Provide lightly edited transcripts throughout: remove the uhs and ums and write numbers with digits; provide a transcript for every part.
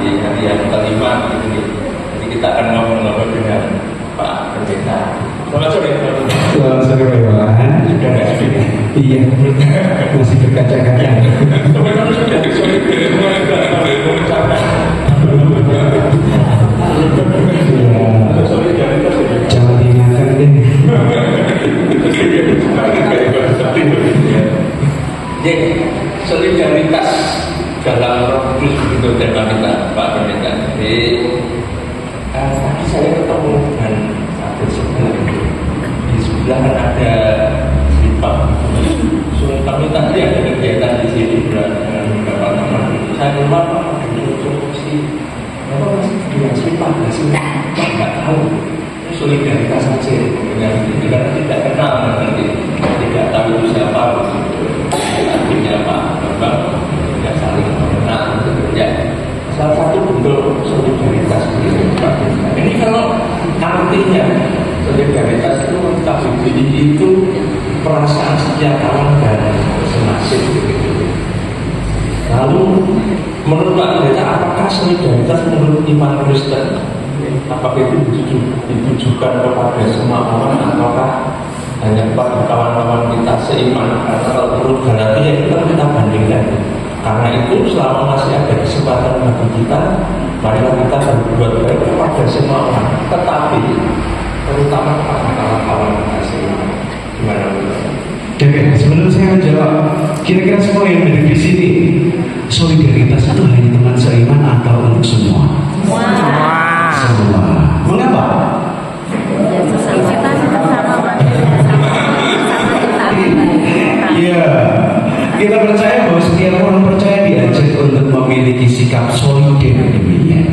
di hari yang kelima gitu. Jadi kita akan ngobrol-ngobrol dengan Pak Pendeta. Selamat sore. Selamat sore Pak Iwan. Sudah nggak sih? Iya, masih berkaca-kaca. Tapi kamu sudah solid Jangan diingatkan deh. Solidaritas dalam Roh Kudus itu tema kita Pak Pendeta. Jadi tadi saya ketemu dengan satu sebelah di sebelah kan ada Slipak. So kami tadi ada kegiatan di sini dengan beberapa teman. Saya lupa Pak instruksi apa masih dengan Slipak nggak sih? Nggak tahu. Solidaritas saja dengan itu karena tidak kenal nanti tidak tahu siapa artinya Pak Bambang tidak saling mengenal ya. Salah satu bentuk solidaritas ini kalau artinya solidaritas itu KBBI itu perasaan setiap kawan dan senasib begitu. Lalu menurut Pak Pendeta apakah solidaritas menurut iman Kristen apakah itu ditujukan kepada semua orang ataukah hanya kepada kawan-kawan kita seiman? Karena kalau menurut Galatia itu kan kita bandingkan. Karena itu selama masih ada kesempatan bagi kita, marilah kita berbuat baik kepada semua orang, tetapi terutama kepada kawan-kawan kita seiman. Gimana menurut? Oke, sebelum saya menjawab, kira-kira semua yang ada di sini solidaritas itu hanya teman seiman atau untuk semua? Semua. Mengapa? Iya, kita percaya bahwa setiap orang percaya diajak untuk memiliki sikap solider demikian,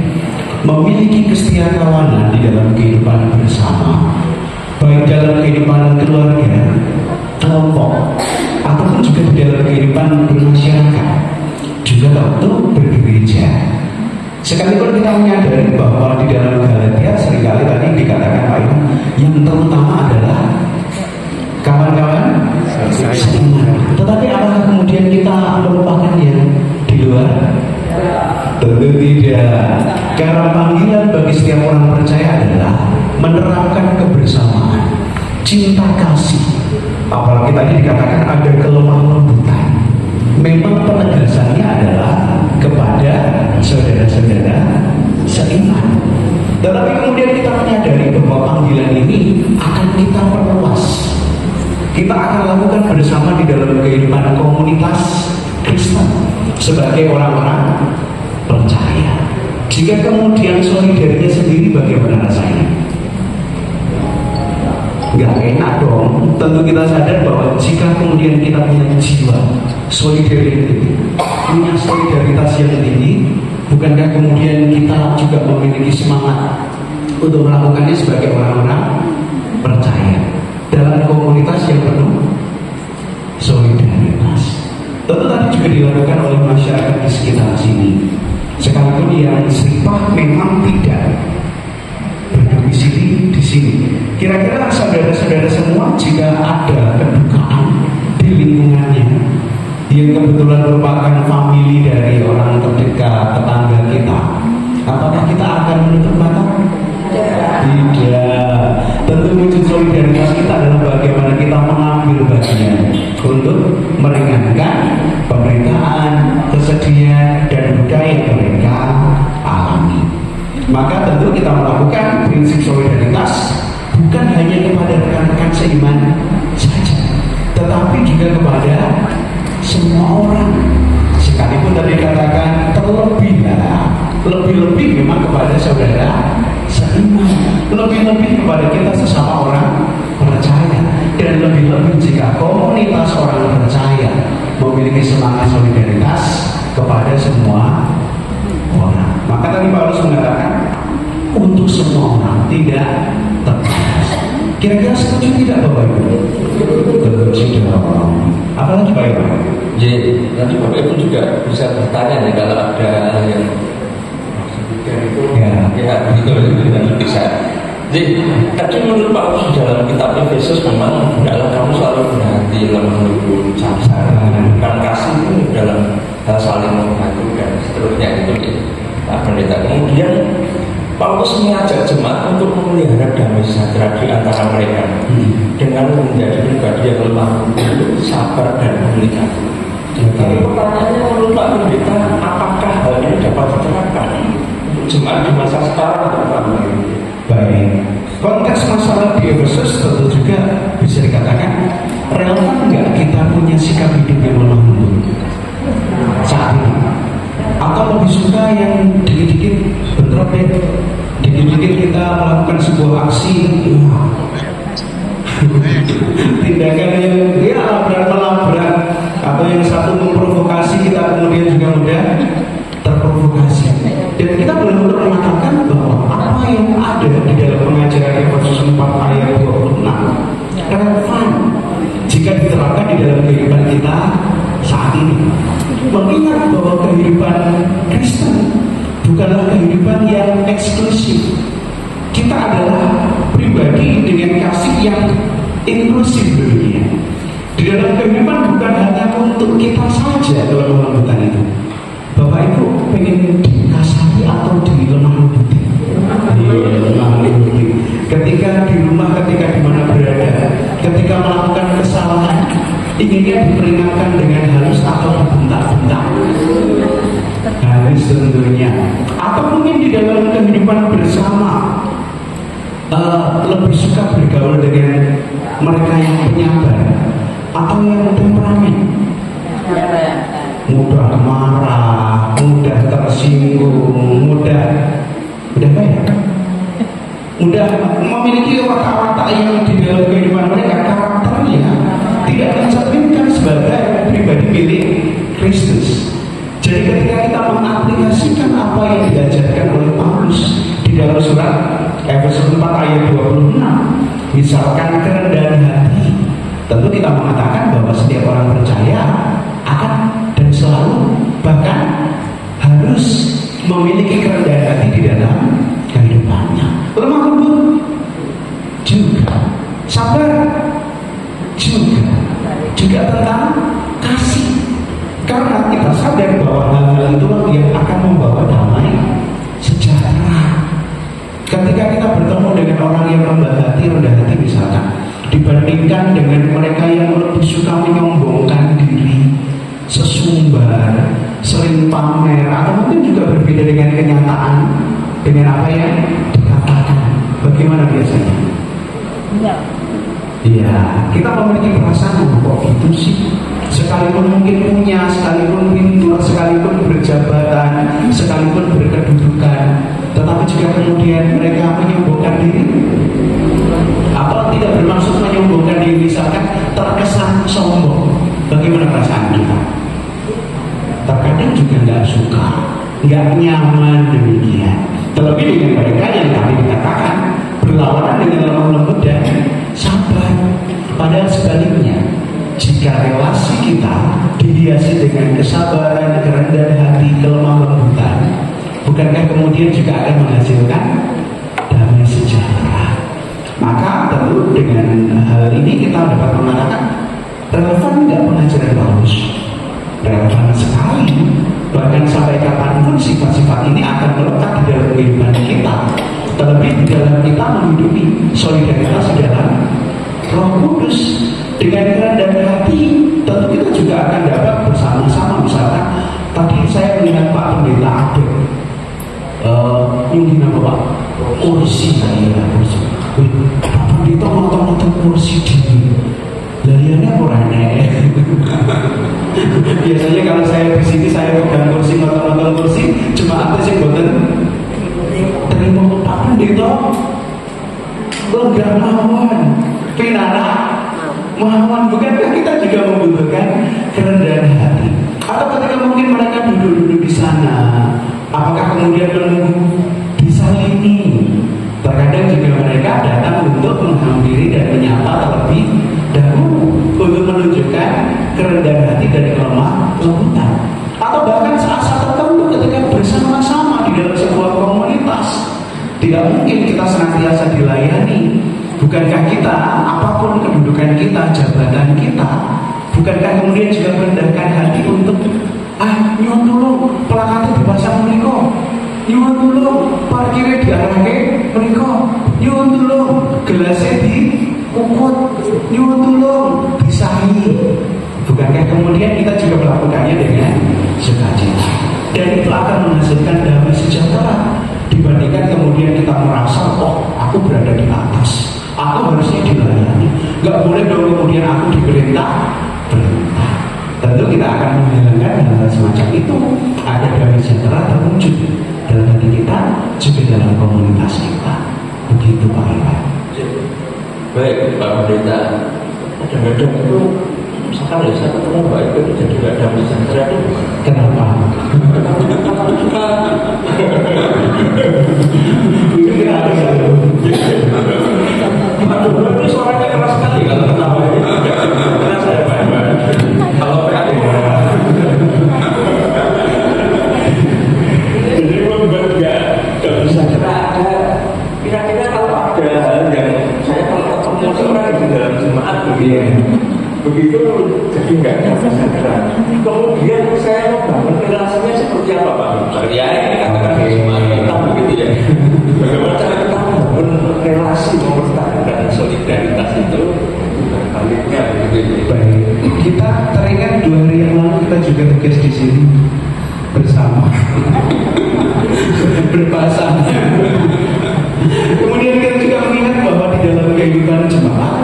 memiliki kesetiakawanan di dalam kehidupan bersama, baik dalam kehidupan keluarga, kelompok, ataupun juga di dalam kehidupan bermasyarakat, juga tentu bergereja. Sekalipun kita menyadari bahwa di dalam Galatia seringkali tadi dikatakan Pak Iwan, yang terutama adalah kawan-kawan seiman. Tetapi apakah kemudian kita melupakan yang di luar? Tentu tidak. Karena panggilan bagi setiap orang percaya adalah menerapkan kebersamaan, cinta kasih. Apalagi tadi dikatakan ada kelemah lembutan. Memang penegasannya adalah kepada saudara-saudara seiman. Tetapi kemudian kita menyadari bahwa panggilan ini akan kita perluas. Kita akan lakukan bersama di dalam kehidupan komunitas Kristen sebagai orang-orang percaya. Jika kemudian solidaritasnya sendiri bagaimana rasanya? Gak enak dong. Tentu kita sadar bahwa jika kemudian kita punya jiwa solidaritas, punya solidaritas yang tinggi, bukankah kemudian kita juga memiliki semangat untuk melakukannya sebagai orang-orang percaya dalam komunitas yang penuh solidaritas? Tentu tadi juga dilakukan oleh masyarakat di sekitar sini. Sekalipun yang Slipak memang tidak berdomisili di sini. Kira-kira saudara-saudara semua jika ada kedukaan di lingkungannya yang kebetulan merupakan famili dari orang terdekat, tetangga kita, apakah kita akan menutup mata? Tidak. Tentu wujud solidaritas kita adalah bagaimana kita mengambil bagian untuk meringankan pemberitaan, kesedihan, dan budaya yang mereka alami. Maka tentu kita melakukan prinsip solidaritas bukan hanya kepada rekan-rekan seiman saja, tetapi juga kepada semua orang. Sekalipun tadi katakan lebih-lebih memang kepada saudara seiman, lebih-lebih kepada kita sesama orang percaya, dan lebih-lebih jika komunitas orang percaya memiliki semangat solidaritas kepada semua orang. Maka tadi Paulus mengatakan untuk semua orang, tidak terbatas. Kira-kira setuju tidak Bapak Ibu? Setuju dong. Apalagi Pak Ibu? Jadi nanti Bapak Ibu juga bisa bertanya nih kalau ada yang itu ya begitu bisa. Jadi tadi menurut Paulus dalam kitab Efesus memang adalah kamu selalu berhati lemah lembut, sabar, bukan kasih itu dalam hal saling membantu dan seterusnya itu. Pak Pendeta. Kemudian Paulus mengajak jemaat untuk memelihara damai sejahtera di antara mereka dengan menjadi pribadi yang lemah lembut, sabar dan komunikatif. Tapi pertanyaannya menurut Pak Pendeta, apakah hal ini dapat diterapkan jemaat di masa sekarang atau Pak Pendeta? Baik, konteks masalah di Efesus tentu juga bisa dikatakan relevan nggak kita punya sikap hidup yang lemah lembut saat ini, atau lebih suka yang dikit-dikit bentrok deh, dikit-dikit kita melakukan sebuah aksi tindakan yang dia labrak-melabrak, atau yang satu memprovokasi, kita kemudian juga mudah terprovokasi. Dan kita benar-benar mengatakan bahwa apa yang ada di dalam pengajaran Efesus 4 ayat 26 relevan jika diterapkan di dalam kehidupan kita saat ini. Mengingat bahwa kehidupan Kristen bukanlah kehidupan yang eksklusif. Kita adalah pribadi dengan kasih yang inklusif demikian. Di dalam kehidupan bukan hanya untuk kita saja dalam kelembutan itu. Bapak Ibu pengen dikasih atau dilemah lembuti? Lemah lembuti. Ketika di rumah, ketika di mana berada, ketika melakukan kesalahan, inginnya diperingatkan dengan halus atau dibentak-bentak? Halus tentunya. Atau mungkin di dalam kehidupan bersama lebih suka bergaul dengan mereka yang penyabar atau yang temperamen, mudah marah, mudah tersinggung, mudah memiliki watak-watak yang di dalam kehidupan mereka karakternya tidak mencerminkan sebagai pribadi milik Kristus. Jadi ketika kita mengaplikasikan apa yang diajarkan oleh Paulus di dalam surat Efesus 4 ayat 26, misalkan kerendahan hati, tentu kita mengatakan bahwa setiap orang percaya akan dan selalu bahkan harus memiliki kerendahan hati di dalam kehidupannya. Lemah lembut juga, sabar juga tentang kasih. Karena kita sadar bahwa hal-hal itu yang akan membawa damai sejahtera. Ketika kita bertemu dengan orang yang rendah hati misalkan, dibandingkan dengan mereka yang lebih suka menyombongkan diri, sesumbar, sering pamer, atau mungkin juga berbeda dengan kenyataan, dengan apa yang dikatakan. Bagaimana biasanya? Iya, kita memiliki perasaan kok gitu sih. Sekalipun mungkin punya, sekalipun pintar, sekalipun berjabatan, sekalipun berkedudukan, tetapi jika kemudian mereka menyombongkan diri atau tidak bermaksud menyombongkan diri, misalkan terkesan sombong, bagaimana perasaan kita? Terkadang juga nggak suka, nggak nyaman demikian. Terlebih dengan mereka yang tadi dikatakan berlawanan dengan lemah lembut dan sabar. Padahal sebaliknya, jika relasi kita dihiasi dengan kesabaran, kerendahan hati, kelemah lembutan, bukankah kemudian juga akan menghasilkan damai sejahtera? Maka tentu dengan hal ini kita dapat mengatakan relevan nggak pengajaran Paulus? Relevan sekali. Bahkan sampai kapanpun sifat-sifat ini akan melekat di dalam kehidupan kita. Terlebih di dalam kita menghidupi solidaritas di dalam Roh Kudus. Dengan kerendahan hati tentu kita juga akan dapat bersama-sama. Misalkan tadi saya melihat Pak Pendeta Abel ini nama Pak kursi saya kursi. Pak Pendeta nonton kursi dini. Lariannya kurangnya. Biasanya kalau saya di sini saya pegang kursi, nonton kursi, cuma apa sih boten terima Pak Pendeta lenggah mawon pinara mawon. Bukankah kita juga membutuhkan kerendahan hati? Atau ketika mungkin mereka duduk-duduk di sana, apakah kemudian menunggu disalini? Terkadang juga mereka datang untuk menghampiri dan menyapa terlebih dahulu untuk menunjukkan kerendahan hati dan kelemah lembutan. Atau bahkan saat-saat tertentu ketika bersama-sama di dalam sebuah komunitas, tidak mungkin kita senantiasa dilayani. Bukankah kita, apapun kedudukan kita, jabatan kita, bukankah kemudian juga merendahkan hati untuk nyuwun tulung pelakatnya dipasang menika, nyuwun tulung gelasnya dikukut, nyuwun tulung disahi. Bukankah kemudian kita juga melakukannya dengan sukacita? Dan itu akan menghasilkan damai sejahtera dibandingkan kemudian kita merasa, oh aku berada di atas, aku harusnya dilayani, nggak boleh dong kemudian aku diperintah. Tentu kita akan menghilangkan hal-hal semacam itu. Ada damai sejahtera terwujud dalam hati kita, juga dalam komunitas kita. Begitu Pak Iwan. Baik Pak Pendeta, kadang-kadang itu misalkan ya saya ketemu Pak itu jadi nggak damai sejahtera itu. Kenapa? Aduh, ini suaranya keras sekali kalau ketawa ini. Karena saya Pak Iwan. Kalau PAD jadi membuat nggak bisa kira-kira kalau ada hal yang saya kalau ketemu seorang di dalam jemaat begitu jadi nggak bisa segera. Kemudian saya membangun relasinya seperti apa Pak? Ya ini katakan kita begitu ya. Bagaimana cara kita membangun relasi, mempertahankan solidaritas itu baliknya begitu. Baik, kita teringat 2 hari yang lalu kita juga tugas di sini bersama berpasangan. Kemudian kita juga mengingat bahwa di dalam kehidupan jemaat,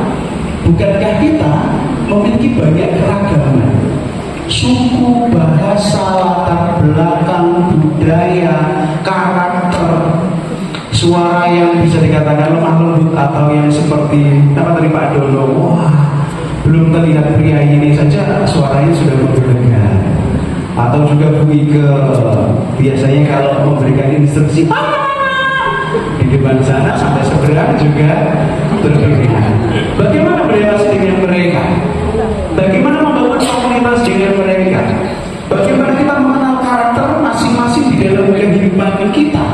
bukankah kita memiliki banyak keragaman, suku, bahasa, latar belakang, budaya, karakter, suara yang bisa dikatakan lemah lembut atau yang seperti apa tadi Pak Dono, wah belum terlihat pria ini saja suaranya sudah menggelegar. Atau juga Bu Ike biasanya kalau memberikan instruksi di depan sana sampai seberang juga berbeda. Bagaimana berrelasi dengan mereka? Bagaimana membangun komunitas dengan mereka? Bagaimana kita mengenal karakter masing-masing di dalam kehidupan kita?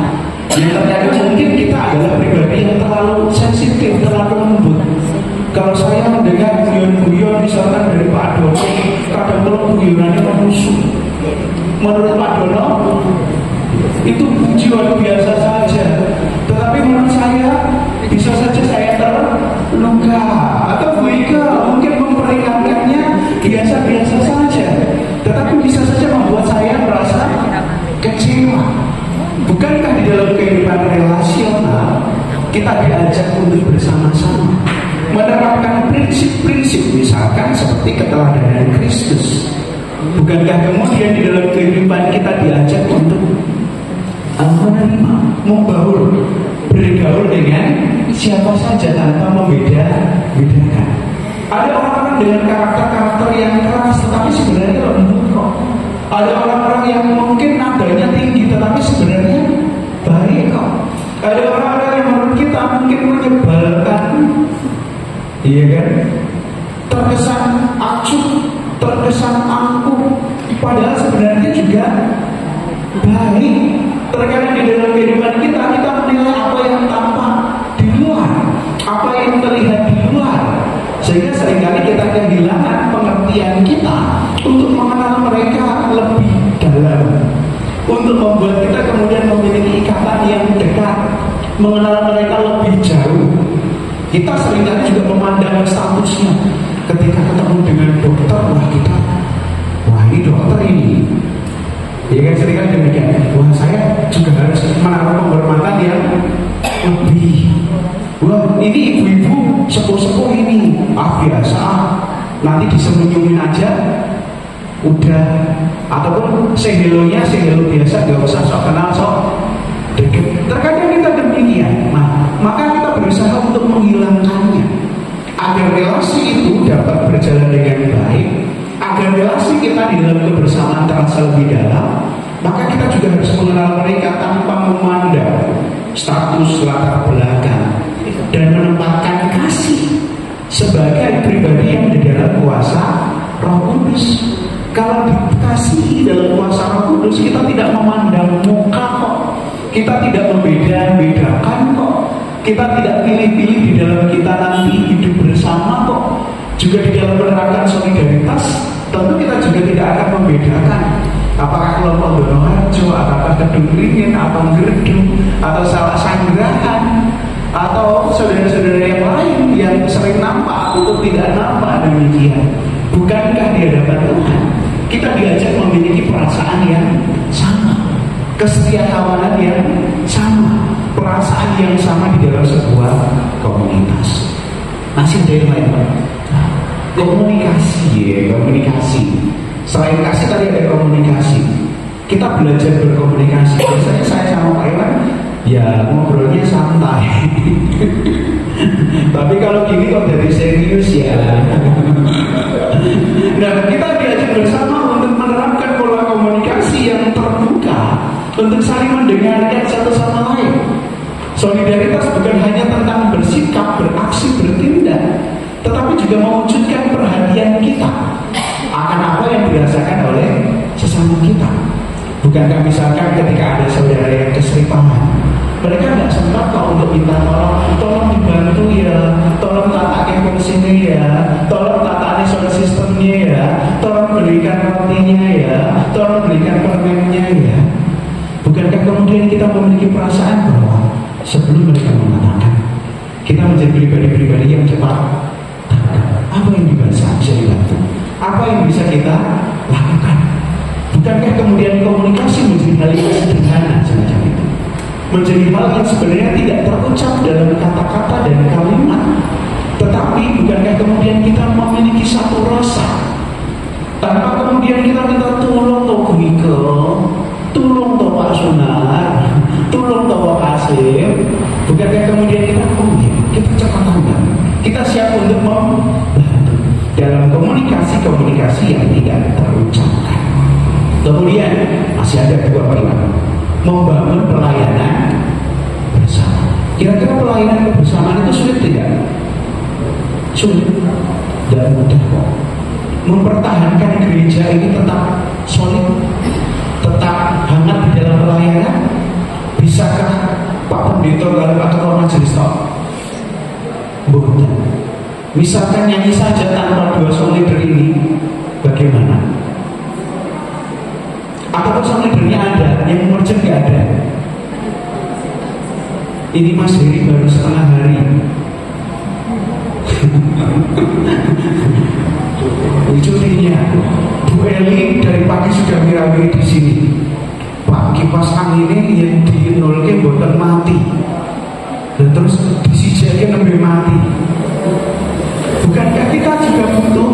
Yang ternyata mungkin kita adalah pribadi yang terlalu sensitif, terlalu lembut. Kalau saya mendengar guyon-guyon misalkan dari Pak Dono, kadang-kadang guyonannya menusuk. Menurut Pak Dono itu pujian biasa saja, tetapi menurut saya bisa saja saya terluka. Atau Bu Ika mungkin memperingatkannya biasa-biasa saja, tetapi bisa saja membuat saya merasa kecewa. Bukankah di dalam kehidupan relasional kita diajak untuk bersama-sama menerapkan prinsip-prinsip, misalkan seperti keteladanan Kristus? Bukankah kemudian di dalam kehidupan kita diajak untuk menerima, membaur, bergaul dengan siapa saja tanpa membeda-bedakan? Ada orang-orang dengan karakter-karakter yang keras tetapi sebenarnya lembut kok. Ada orang-orang yang mungkin nadanya tinggi tetapi sebenarnya baik kok. Ada orang-orang yang menurut kita mungkin menyebalkan, iya kan? Terkesan acuh, terkesan angkuh, padahal sebenarnya juga baik. Terkadang di dalam kehidupan kita menilai apa yang tampak di luar, apa yang terlihat di luar, sehingga seringkali kita kehilangan pengertian kita untuk mengenal mereka lebih dalam, untuk membuat kita kemudian memiliki ikatan yang dekat, mengenal mereka lebih jauh. Kita seringkali juga memandang statusnya. Ketika ketemu dengan dokter, wah ini dokter ini. Ya kan seringkali demikian. Wah saya juga harus menaruh penghormatan yang lebih. Wah ini ibu-ibu sepuh-sepuh ini, biasa. Nanti disembunyiin aja, udah. Ataupun sehelonya sehelo biasa, gak usah sok kenal sok deket. Terkadang kita demikian. Maka kita berusaha untuk menghilangkannya agar relasi itu dapat berjalan dengan baik, agar relasi kita di dalam kebersamaan terasa lebih dalam. Maka kita juga harus mengenal mereka tanpa memandang status, latar belakang, dan menempatkan kasih sebagai pribadi yang di dalam kuasa Roh Kudus. Kalau dikasihi dalam kuasa Roh Kudus, kita tidak memandang muka kok, kita tidak membeda-bedakan kok, kita tidak pilih-pilih di dalam kita nanti hidup bersama kok. Juga di dalam menerapkan solidaritas, tentu kita juga tidak akan membedakan apakah kelompok Donoharjo, apakah Kedung Ringin, atau Gerdung, atau Salah Sanggerahan, atau atau tidak nampak demikian. Bukankah di hadapan Tuhan kita diajak memiliki perasaan yang sama, kesetiakawanan yang sama, perasaan yang sama di dalam sebuah komunitas. Masih ada yang lain, Pak? Komunikasi ya, komunikasi. Selain kasih tadi ada komunikasi. Kita belajar berkomunikasi. Biasanya saya sama Pak Iwan ya ngobrolnya santai. Tapi kalau gini kok jadi serius ya. Nah, kita diajak bersama untuk menerapkan pola komunikasi yang terbuka, untuk saling mendengarkan satu sama lain. Solidaritas bukan hanya tentang bersikap, beraksi, bertindak, tetapi juga mewujudkan perhatian kita akan apa yang dirasakan oleh sesama kita. Bukankah misalkan ketika ada saudara yang keseripaman, mereka nggak sempat kok untuk minta tolong dibantu ya, tolong tatakin fungsinya ya, tolong tatakin sound sistemnya ya, tolong belikan rotinya ya, tolong belikan permennya ya. Bukankah kemudian kita memiliki perasaan bahwa sebelum mereka mengatakan, kita menjadi pribadi-pribadi yang cepat, apa yang bisa dibantu, apa yang bisa kita lakukan. Bukankah kemudian komunikasi menjadi hal yang sederhana semacam itu, menjadi hal yang sebenarnya tidak terucap dalam kata-kata dan kalimat, tetapi bukankah kemudian kita memiliki satu rasa, tanpa kemudian kita minta tolong toh Guike, tolong toh Pak Sunar, tolong toh Pak Kasim. Bukankah kemudian kita cepat tanggap, kita siap untuk membantu dalam komunikasi yang tidak terucapkan. Kemudian masih ada dua pilihan, membangun pelayanan bersama. Kira-kira pelayanan kebersamaan itu sulit tidak? Sulit, tidak mudah kok. Mempertahankan gereja ini tetap solid, tetap hangat di dalam pelayanan. Bisakah Pak Pendeta lalu atau majelis tok? Bukan. Misalkan nyanyi saja tanpa dua solider ini, bagaimana? Atau solidernya ada, yang merchant nggak ada? Ini Mas Heri baru setengah hari. Cutinya Bu Eli dari pagi sudah wirawiri di sini. Pak kipas anginnya yang dinolke bukan mati, dan terus disijaki lebih mati. Bukankah kita juga butuh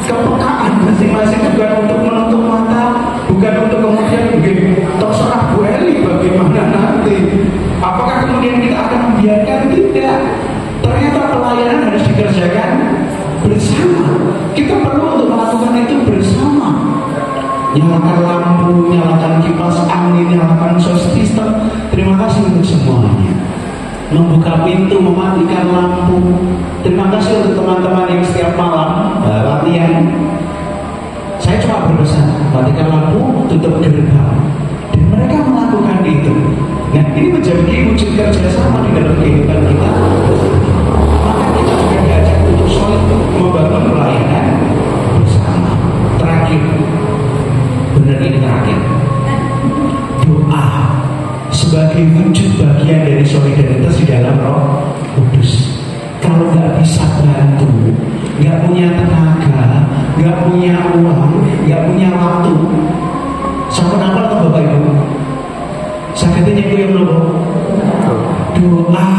kepekaan masing-masing, bukan untuk menutup mata, bukan untuk kemudian begini terserah Bu Eli bagaimana nanti. Apakah kemudian kita akan membiarkan? Tidak. Ternyata pelayanan harus dikerjakan bersama. Kita perlu untuk melakukan itu bersama. Nyalakan lampu, nyalakan kipas angin, nyalakan sound system. Terima kasih untuk semuanya. Membuka pintu, mematikan lampu. Terima kasih untuk teman-teman yang setiap malam latihan. Saya cuma berpesan, matikan lampu, tutup gerbang. Dan mereka melakukan itu. Nah, ini menjadi wujud kerjasama di dalam kehidupan kita. Maka kita juga diajak untuk solid membangun pelayanan bersama. Terakhir, benar ini terakhir, doa sebagai wujud bagian dari solidaritas di dalam Roh Kudus. Kalau nggak bisa bantu, nggak punya tenaga, nggak punya uang, nggak punya waktu, sama apa atau Bapak Ibu? Sakitnya itu yang doa.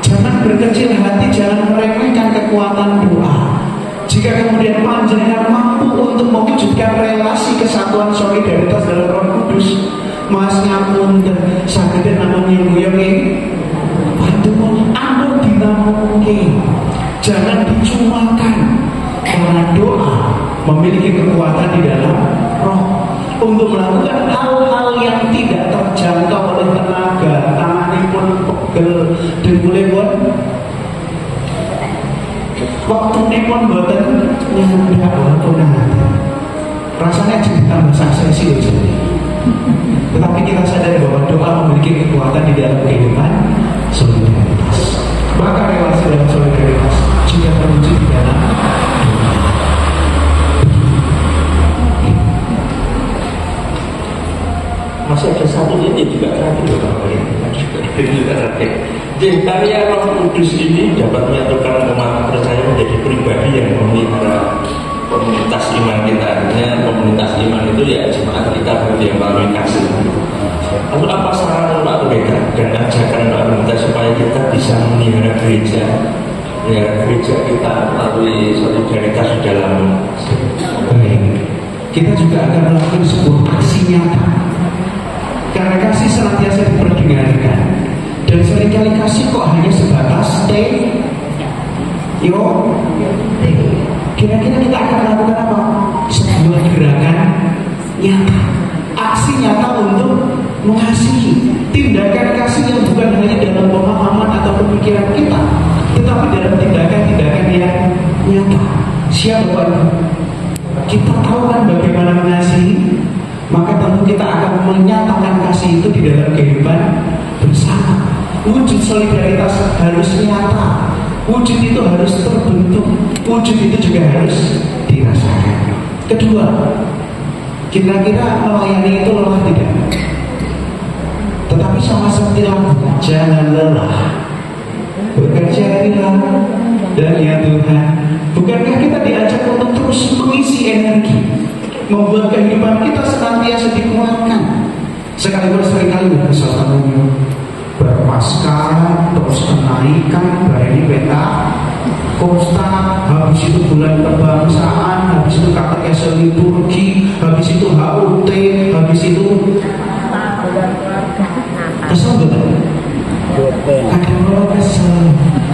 Jangan berkecil hati, jangan meremehkan kekuatan doa. Jika kemudian panjenengan mampu untuk mewujudkan relasi kesatuan solidaritas dalam Roh Kudus, Mas ngapunten sakitnya namanya nguyongi, aduh ampun dinamungke. Jangan dicumakan, karena doa memiliki kekuatan di dalam roh untuk melakukan hal-hal yang tidak terjangkau oleh tenaga, tangannya pun pegel dan mulai buat waktu ini pun buatan nyandak walaupun nanti rasanya jadi tambah saksesi aja. Tetapi kita sadar bahwa doa memiliki kekuatan di dalam kehidupan solidaritas. Maka relasi dalam solidaritas juga terwujud di dalam doa. Masih ada satu ini juga terakhir Bapak ya. Juga terakhir. Jadi karya Roh Kudus ini dapat menyatukan umat percaya menjadi pribadi yang memelihara komunitas iman kita. Artinya komunitas iman itu ya jemaat kita yang melalui kasih. Lalu apa saran Pak Pendeta dan ajakan Pak Pendeta supaya kita bisa memelihara gereja kita melalui solidaritas di dalam. Baik, kita juga akan melakukan sebuah aksi nyata. Karena kasih senantiasa diperdengarkan, dan seringkali kasih kok hanya sebatas kira-kira kita akan melakukan apa? Sebuah gerakan nyata, aksi nyata untuk mengasihi, tindakan kasih yang bukan hanya dalam pemahaman atau pemikiran kita, tetapi dalam tindakan-tindakan yang nyata. Siapa Bapak? Kita tahu kan bagaimana mengasihi, maka tentu kita akan menyatakan kasih itu di dalam kehidupan bersama. Wujud solidaritas harus nyata, wujud itu harus terbentuk, wujud itu juga harus dirasakan. Kedua, kira-kira melayani itu lelah tidak? Tetapi sama seperti lagu, jangan lelah, bekerjailah dan ya Tuhan. Bukankah kita diajak untuk terus mengisi energi, membuat kehidupan kita senantiasa dikuatkan? Sekalipun seringkali berkesannya berpasca, terus kenaikan, ini peta konstan, habis itu bulan kebangsaan, habis itu katekese liturgi, habis itu HUT, habis itu kesel betul. Kadang kesel.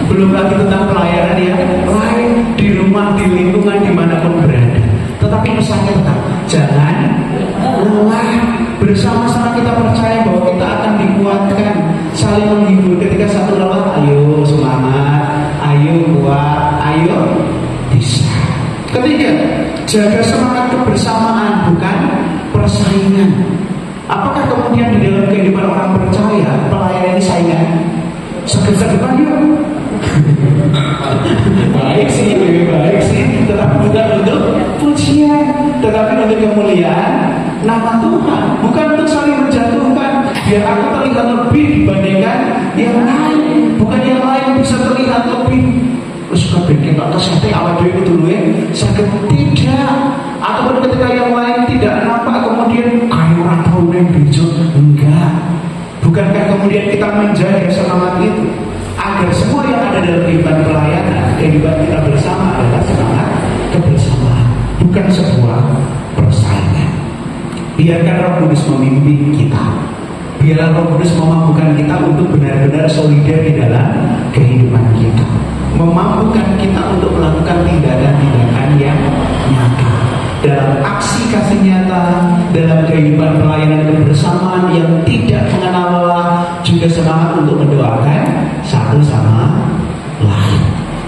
Belum lagi tentang pelayanan ya, lain di rumah, di lingkungan, dimanapun berada. Tetapi pesannya tetap, jangan lelah. Bersama-sama kita percaya bahwa kita akan dikuatkan, saling menghibur. Ketika satu lelah, ayo semangat, ayo kuat, ayo bisa. Ketiga, jaga semangat kebersamaan, bukan persaingan. Apakah kemudian di dalam kehidupan orang percaya pelayanan ini saingan? Seger-segeran yuk. Baik sih, lebih baik sih, tetapi bukan untuk pujian, tetapi untuk kemuliaan nama Tuhan, bukan untuk saling menjatuhkan. Biar aku terlihat lebih dibandingkan yang lain, bukan yang lain bisa terlihat lebih. Suka bikin tak kesehatan awal dulu dulu ya, sakit tidak. Ataupun ketika yang lain tidak nampak kemudian kayu orang tahu yang bijak, enggak. Bukankah kemudian kita menjaga semangat itu agar semua yang ada dalam kehidupan pelayanan, kehidupan kita bersama adalah semangat kebersamaan, bukan sebuah persaingan. Biarkan Roh Kudus memimpin kita. Biarlah Roh Kudus memampukan kita untuk benar-benar solidar di dalam kehidupan kita, memampukan kita untuk melakukan tindakan-tindakan yang nyata, dalam aksi kasih nyata, dalam kehidupan pelayanan kebersamaan yang tidak mengenal lelah, juga semangat untuk mendoakan satu sama lain.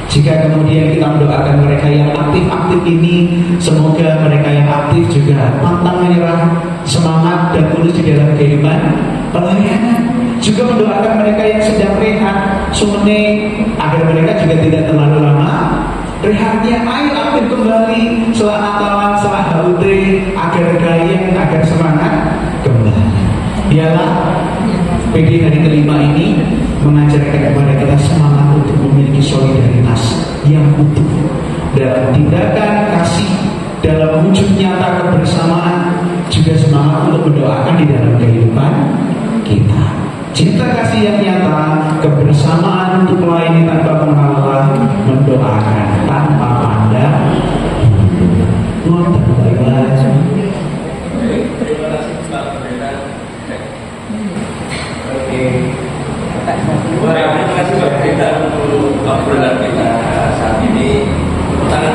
Jika kemudian kita mendoakan mereka yang aktif-aktif ini, semoga mereka yang aktif juga pantang menyerah, semangat dan tulus di dalam kehidupan pelayanan. Juga mendoakan mereka yang sedang rehat, sumene, agar mereka juga tidak terlalu lama rehatnya. Ayo aktif kembali setelah Natalan, setelah HUT, agar gayeng, agar semangat kembali. Biarlah PD hari kelima ini mengajarkan kepada kita semangat untuk memiliki solidaritas yang utuh dalam tindakan kasih, dalam wujud nyata kebersamaan, juga semangat untuk mendoakan di dalam kehidupan kita. Cinta kasih yang nyata, kebersamaan untuk melayani tanpa penghalang, mendoakan tanpa pandang. Tuhan terbaik. Terima kasih Pak Pendeta untuk obrolan kita saat ini. Tangan